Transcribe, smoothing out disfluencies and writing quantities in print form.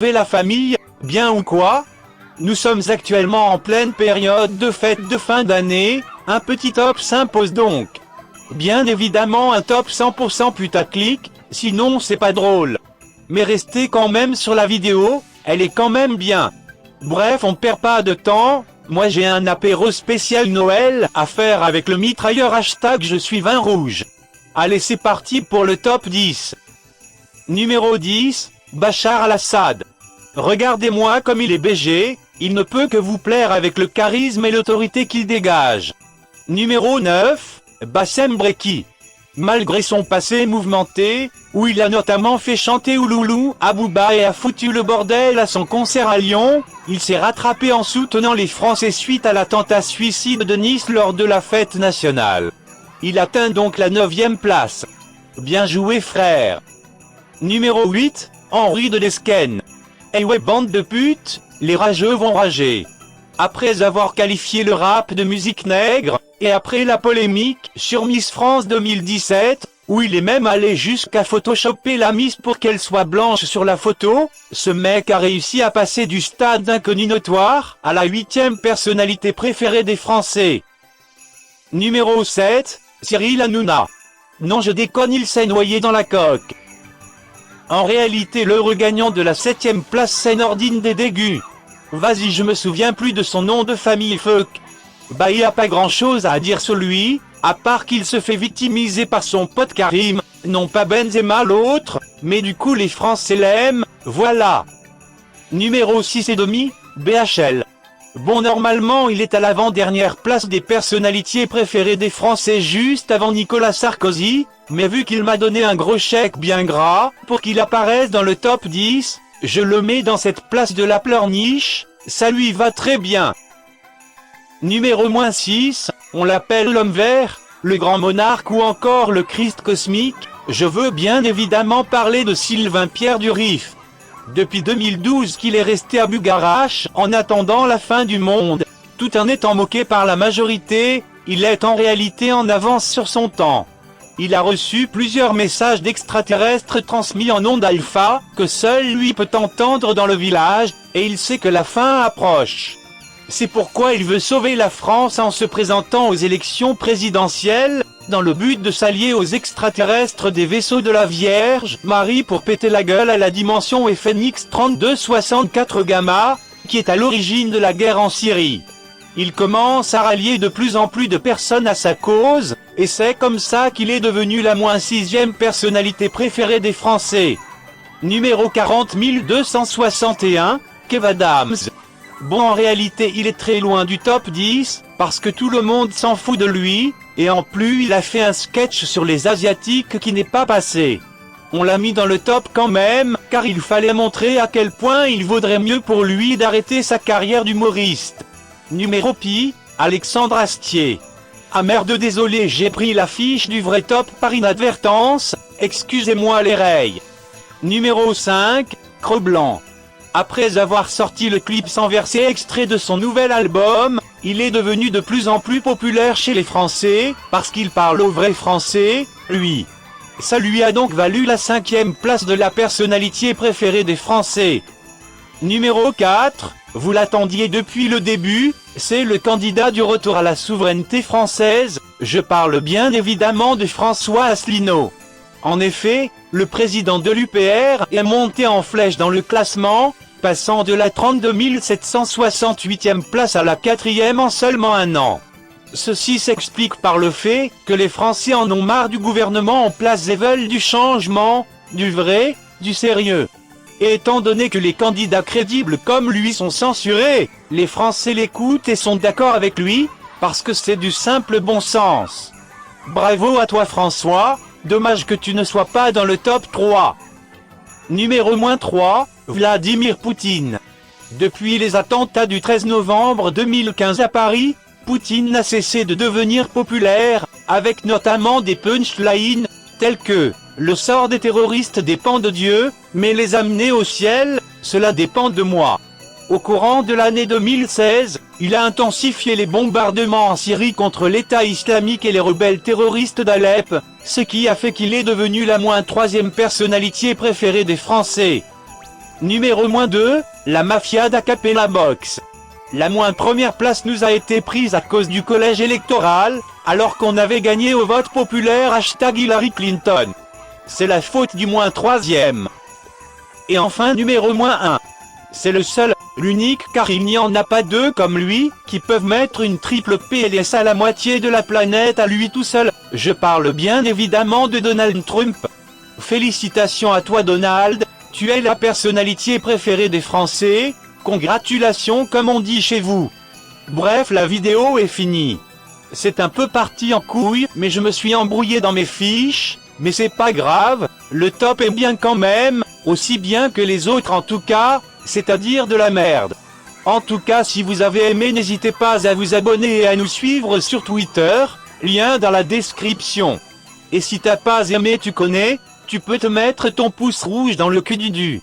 La famille, bien ou quoi? Nous sommes actuellement en pleine période de fête de fin d'année, un petit top s'impose donc. Bien évidemment un top 100% putaclic, sinon c'est pas drôle. Mais restez quand même sur la vidéo, elle est quand même bien. Bref, on perd pas de temps, moi j'ai un apéro spécial Noël à faire avec le mitrailleur hashtag je suis vin rouge. Allez, c'est parti pour le top 10. Numéro 10, Bachar al-Assad. Regardez-moi comme il est BG, il ne peut que vous plaire avec le charisme et l'autorité qu'il dégage. Numéro 9, Bassem Breki. Malgré son passé mouvementé, où il a notamment fait chanter Ouloulou à Booba et a foutu le bordel à son concert à Lyon, il s'est rattrapé en soutenant les Français suite à l'attentat suicide de Nice lors de la fête nationale. Il atteint donc la 9e place. Bien joué frère. Numéro 8, Henri de Lesquen. Eh ouais, bande de putes, les rageux vont rager. Après avoir qualifié le rap de musique nègre, et après la polémique sur Miss France 2017, où il est même allé jusqu'à photoshopper la Miss pour qu'elle soit blanche sur la photo, ce mec a réussi à passer du stade d'inconnu notoire à la 8e personnalité préférée des Français. Numéro 7, Cyril Hanouna. Non, je déconne, il s'est noyé dans la coque. En réalité, l'heureux gagnant de la 7e place, c'est Nordine des Dégus. Vas-y, je me souviens plus de son nom de famille, fuck. Bah, il a pas grand chose à dire sur lui, à part qu'il se fait victimiser par son pote Karim, non pas Benzema l'autre, mais du coup les Français l'aiment, voilà. Numéro 6 et demi, BHL. Bon, normalement il est à l'avant-dernière place des personnalités préférées des Français juste avant Nicolas Sarkozy, mais vu qu'il m'a donné un gros chèque bien gras, pour qu'il apparaisse dans le top 10, je le mets dans cette place de la pleurniche, ça lui va très bien. Numéro -6, on l'appelle l'homme vert, le grand monarque ou encore le Christ cosmique, je veux bien évidemment parler de Sylvain Pierre Durif. Depuis 2012 qu'il est resté à Bugarache en attendant la fin du monde, tout en étant moqué par la majorité, il est en réalité en avance sur son temps. Il a reçu plusieurs messages d'extraterrestres transmis en ondes alpha, que seul lui peut entendre dans le village, et il sait que la fin approche. C'est pourquoi il veut sauver la France en se présentant aux élections présidentielles, dans le but de s'allier aux extraterrestres des vaisseaux de la Vierge Marie pour péter la gueule à la dimension FNX 3264 Gamma, qui est à l'origine de la guerre en Syrie. Il commence à rallier de plus en plus de personnes à sa cause, et c'est comme ça qu'il est devenu la -6e personnalité préférée des Français. Numéro 40 261, Kev Adams. Bon, en réalité il est très loin du top 10, parce que tout le monde s'en fout de lui, et en plus il a fait un sketch sur les Asiatiques qui n'est pas passé. On l'a mis dans le top quand même, car il fallait montrer à quel point il vaudrait mieux pour lui d'arrêter sa carrière d'humoriste. Numéro pi, Alexandre Astier. Ah merde, désolé, j'ai pris l'affiche du vrai top par inadvertance, excusez-moi les reilles. Numéro 5, Cro-Blanc. Après avoir sorti le clip sans verser extrait de son nouvel album, il est devenu de plus en plus populaire chez les Français, parce qu'il parle au vrai français, lui. Ça lui a donc valu la 5e place de la personnalité préférée des Français. Numéro 4, vous l'attendiez depuis le début, c'est le candidat du retour à la souveraineté française, je parle bien évidemment de François Asselineau. En effet, le président de l'UPR est monté en flèche dans le classement, passant de la 32 768e place à la 4e en seulement un an. Ceci s'explique par le fait que les Français en ont marre du gouvernement en place et veulent du changement, du vrai, du sérieux. Et étant donné que les candidats crédibles comme lui sont censurés, les Français l'écoutent et sont d'accord avec lui, parce que c'est du simple bon sens. Bravo à toi François, dommage que tu ne sois pas dans le top 3. Numéro -3, Vladimir Poutine. Depuis les attentats du 13 novembre 2015 à Paris, Poutine n'a cessé de devenir populaire, avec notamment des punchlines, telles que « Le sort des terroristes dépend de Dieu, mais les amener au ciel, cela dépend de moi ». Au courant de l'année 2016, il a intensifié les bombardements en Syrie contre l'État islamique et les rebelles terroristes d'Alep, ce qui a fait qu'il est devenu la -3e personnalité préférée des Français. Numéro -2, la mafia d'Acapella Box. La première place nous a été prise à cause du collège électoral, alors qu'on avait gagné au vote populaire #Hillary Clinton. C'est la faute du -3e. Et enfin numéro -1. C'est le seul, l'unique car il n'y en a pas deux comme lui, qui peuvent mettre une triple PLS à la moitié de la planète à lui tout seul. Je parle bien évidemment de Donald Trump. Félicitations à toi Donald, tu es la personnalité préférée des Français, congratulations comme on dit chez vous. Bref, la vidéo est finie. C'est un peu parti en couille, mais je me suis embrouillé dans mes fiches, mais c'est pas grave, le top est bien quand même, aussi bien que les autres en tout cas, c'est-à-dire de la merde. En tout cas, si vous avez aimé, n'hésitez pas à vous abonner et à nous suivre sur Twitter, lien dans la description. Et si t'as pas aimé, tu connais, tu peux te mettre ton pouce rouge dans le cul du.